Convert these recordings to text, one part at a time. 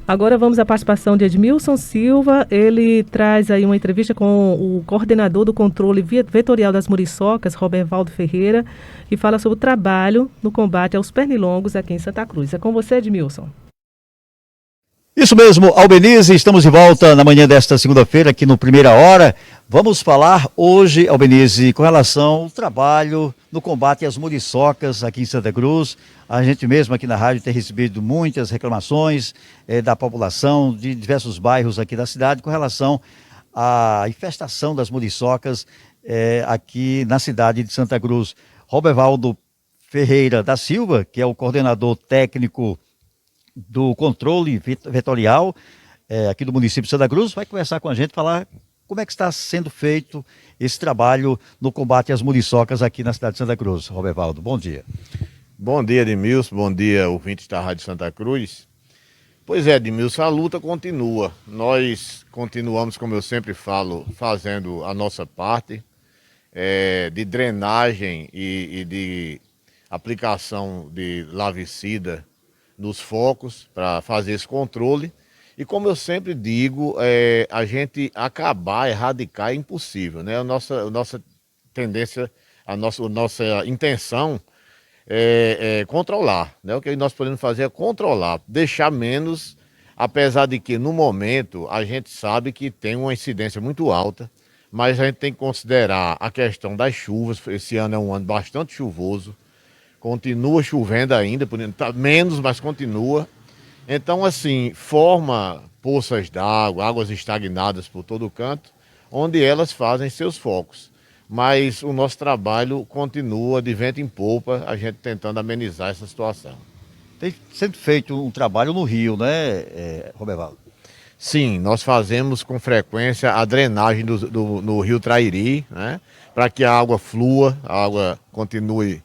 Agora vamos à participação de Edmilson Silva. Ele traz aí uma entrevista com o coordenador do controle vetorial das muriçocas, Robervaldo Ferreira, e fala sobre o trabalho no combate aos pernilongos aqui em Santa Cruz. É com você, Edmilson. Isso mesmo, Albenize, estamos de volta na manhã desta segunda-feira aqui no Primeira Hora. Vamos falar hoje, Albenize, com relação ao trabalho no combate às muriçocas aqui em Santa Cruz. A gente mesmo aqui na rádio tem recebido muitas reclamações da população de diversos bairros aqui da cidade com relação à infestação das muriçocas aqui na cidade de Santa Cruz. Robervaldo Ferreira da Silva, que é o coordenador técnico do controle vetorial aqui do município de Santa Cruz, vai conversar com a gente, falar como é que está sendo feito esse trabalho no combate às muriçocas aqui na cidade de Santa Cruz. Robervaldo, bom dia. Bom dia, Edmilson, bom dia, ouvintes da Rádio Santa Cruz. Pois é, Edmilson, a luta continua. Nós continuamos, como eu sempre falo, fazendo a nossa parte de drenagem e de aplicação de larvicida nos focos para fazer esse controle. E como eu sempre digo, a gente acabar, erradicar é impossível, né? A nossa tendência, a nossa intenção é controlar, né? O que nós podemos fazer é controlar, deixar menos, apesar de que no momento a gente sabe que tem uma incidência muito alta, mas a gente tem que considerar a questão das chuvas. Esse ano é um ano bastante chuvoso, continua chovendo ainda, tá menos, mas continua. Então, assim, forma poças d'água, águas estagnadas por todo o canto, onde elas fazem seus focos. Mas o nosso trabalho continua de vento em popa, a gente tentando amenizar essa situação. Tem sempre feito um trabalho no Rio, né, Robervaldo? Sim, nós fazemos com frequência a drenagem no Rio Trairi, né, para que a água flua, a água continue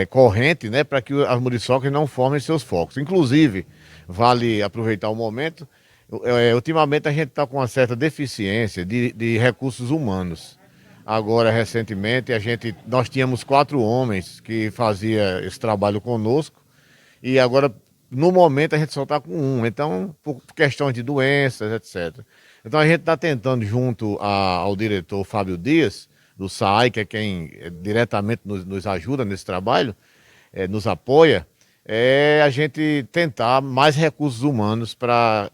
corrente, né, para que as muriçocas não formem seus focos. Inclusive, vale aproveitar o momento, ultimamente a gente está com uma certa deficiência de recursos humanos. Agora, recentemente, nós tínhamos 4 homens que faziam esse trabalho conosco e agora, no momento, a gente só está com 1. Então, por questões de doenças, etc. Então, a gente está tentando, junto ao diretor Fábio Dias, do SAAI, que é quem diretamente nos ajuda nesse trabalho, nos apoia, a gente tentar mais recursos humanos para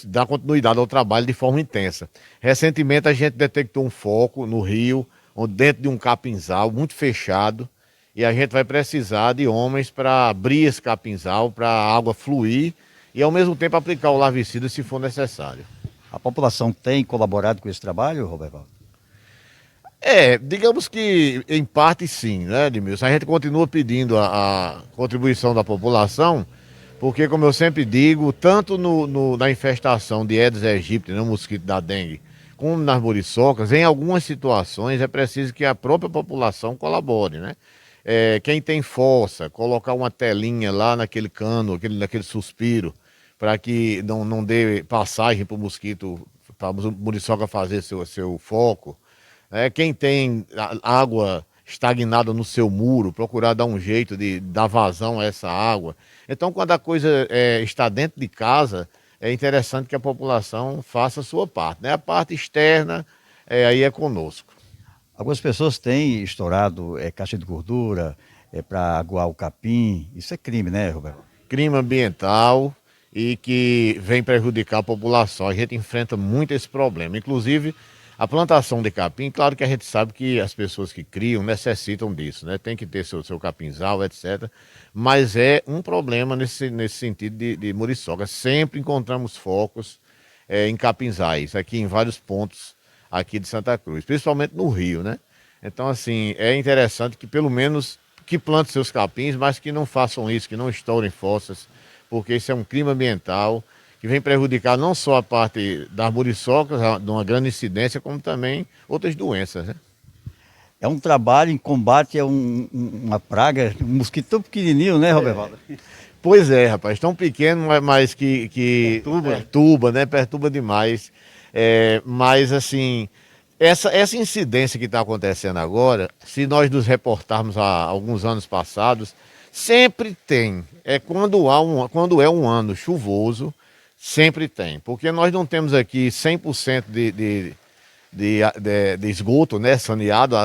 dar continuidade ao trabalho de forma intensa. Recentemente a gente detectou um foco no rio, dentro de um capinzal muito fechado, e a gente vai precisar de homens para abrir esse capinzal, para a água fluir e ao mesmo tempo aplicar o larvicida se for necessário. A população tem colaborado com esse trabalho, Robervaldo? Digamos que em parte sim, né, Edmilson? A gente continua pedindo a contribuição da população, porque, como eu sempre digo, tanto na infestação de Aedes aegypti, no mosquito da dengue, como nas muriçocas, em algumas situações é preciso que a própria população colabore, né? Quem tem fossa, colocar uma telinha lá naquele cano, naquele suspiro, para que não dê passagem para o mosquito, para a muriçoca fazer seu foco. Quem tem água estagnada no seu muro, procurar dar um jeito de dar vazão a essa água. Então, quando a coisa está dentro de casa, é interessante que a população faça a sua parte, né? A parte externa, aí é conosco. Algumas pessoas têm estourado caixa de gordura para aguar o capim. Isso é crime, né, Roberto? Crime ambiental e que vem prejudicar a população. A gente enfrenta muito esse problema. Inclusive, a plantação de capim, claro que a gente sabe que as pessoas que criam necessitam disso, né? Tem que ter seu capinzal, etc. Mas é um problema nesse sentido de muriçoca. Sempre encontramos focos em capinzais, aqui em vários pontos aqui de Santa Cruz, principalmente no Rio, né? Então, assim, é interessante que pelo menos que plantem seus capins, mas que não façam isso, que não estourem fossas, porque isso é um crime ambiental que vem prejudicar não só a parte das muriçocas, de uma grande incidência, como também outras doenças, né? É um trabalho em combate a uma praga, um mosquito tão pequenininho, né, Robervaldo? Pois é, rapaz, tão pequeno, mas que perturba, né? Perturba demais. Mas, assim, essa incidência que está acontecendo agora, se nós nos reportarmos a alguns anos passados, Sempre tem. Quando é um ano chuvoso, sempre tem. Porque nós não temos aqui 100% de esgoto, né, saneado,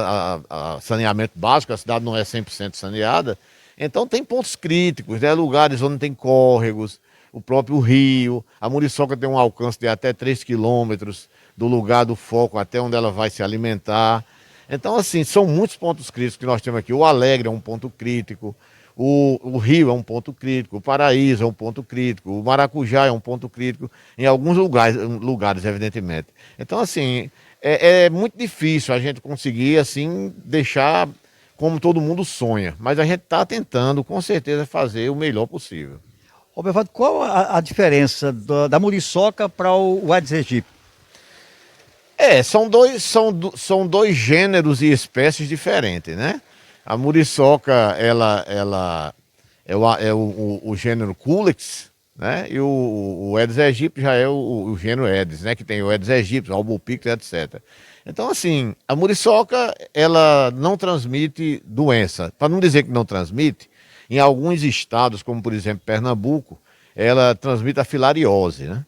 saneamento básico, a cidade não é 100% saneada. Então tem pontos críticos, né, lugares onde tem córregos, o próprio rio. A muriçoca tem um alcance de até 3 quilômetros do lugar do foco até onde ela vai se alimentar. Então, assim, são muitos pontos críticos que nós temos aqui. O Alegre é um ponto crítico, o Rio é um ponto crítico, o Paraíso é um ponto crítico, o Maracujá é um ponto crítico, em alguns lugares evidentemente. Então, assim, é muito difícil a gente conseguir, assim, deixar como todo mundo sonha. Mas a gente está tentando, com certeza, fazer o melhor possível. Robervaldo, qual a diferença da muriçoca para o Aedes aegypti? São dois gêneros e espécies diferentes, né? A muriçoca, ela é o gênero Culex, né? E o Aedes aegypti já é o gênero Aedes, né? Que tem o Aedes aegypti, o albopictus, etc. Então, assim, a muriçoca, ela não transmite doença. Para não dizer que não transmite, em alguns estados, como por exemplo Pernambuco, ela transmite a filariose, né?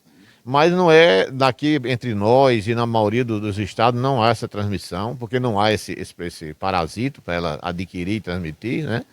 Mas não é daqui entre nós e na maioria dos estados não há essa transmissão, porque não há esse parasito para ela adquirir e transmitir, né?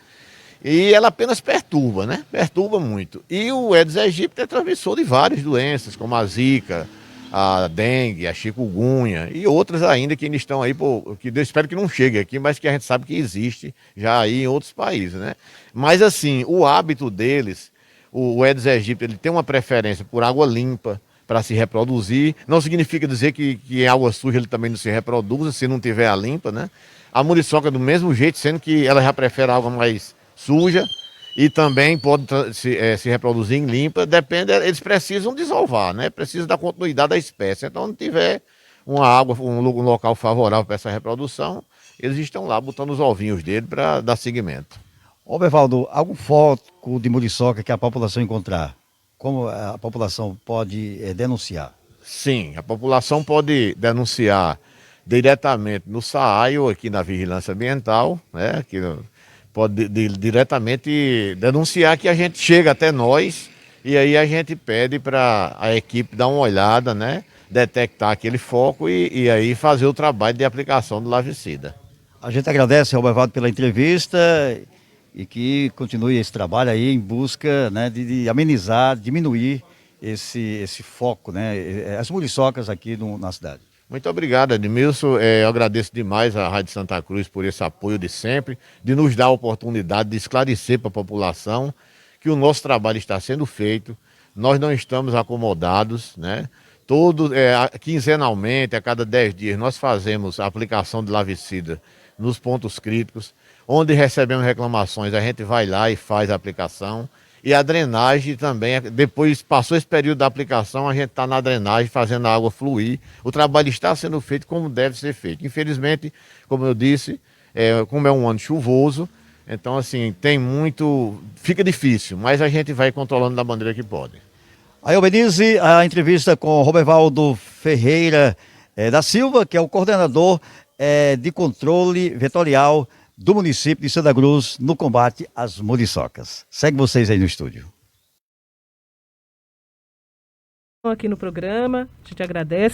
E ela apenas perturba, né? Perturba muito. E o Aedes aegypti é transmissor de várias doenças, como a zika, a dengue, a chikungunya e outras ainda que ainda estão aí, que eu espero que não chegue aqui, mas que a gente sabe que existe já aí em outros países, né? Mas assim, o hábito deles, o Aedes aegypti, ele tem uma preferência por água limpa, para se reproduzir. Não significa dizer que em água suja ele também não se reproduza, se não tiver a limpa, né? A muriçoca do mesmo jeito, sendo que ela já prefere água mais suja e também pode se reproduzir em limpa, depende, eles precisam desovar, né? Precisa da continuidade da espécie. Então, não tiver uma água, um local favorável para essa reprodução, eles estão lá botando os ovinhos dele para dar seguimento. Robervaldo, algum foco de muriçoca que a população encontrar? Como a população pode denunciar? Sim, a população pode denunciar diretamente no SAAI ou aqui na Vigilância Ambiental, né? Que pode diretamente denunciar, que a gente chega até nós e aí a gente pede para a equipe dar uma olhada, né? Detectar aquele foco e aí fazer o trabalho de aplicação do larvicida. A gente agradece, Robervaldo, pela entrevista e que continue esse trabalho aí em busca, né, de amenizar, diminuir esse foco, né, as muriçocas aqui na cidade. Muito obrigado, Edmilson. Eu agradeço demais à Rádio Santa Cruz por esse apoio de sempre, de nos dar a oportunidade de esclarecer para a população que o nosso trabalho está sendo feito, nós não estamos acomodados, né? Quinzenalmente, a cada 10 dias, nós fazemos a aplicação de larvicida nos pontos críticos, onde recebemos reclamações, a gente vai lá e faz a aplicação. E a drenagem também, depois passou esse período da aplicação, a gente está na drenagem, fazendo a água fluir. O trabalho está sendo feito como deve ser feito. Infelizmente, como eu disse, como é um ano chuvoso, então assim, fica difícil, mas a gente vai controlando da maneira que pode. Aí, Albenize, a entrevista com o Robervaldo Ferreira da Silva, que é o coordenador de controle vetorial do município de Santa Cruz no combate às muriçocas. Segue vocês aí no estúdio. Aqui no programa, a gente agradece.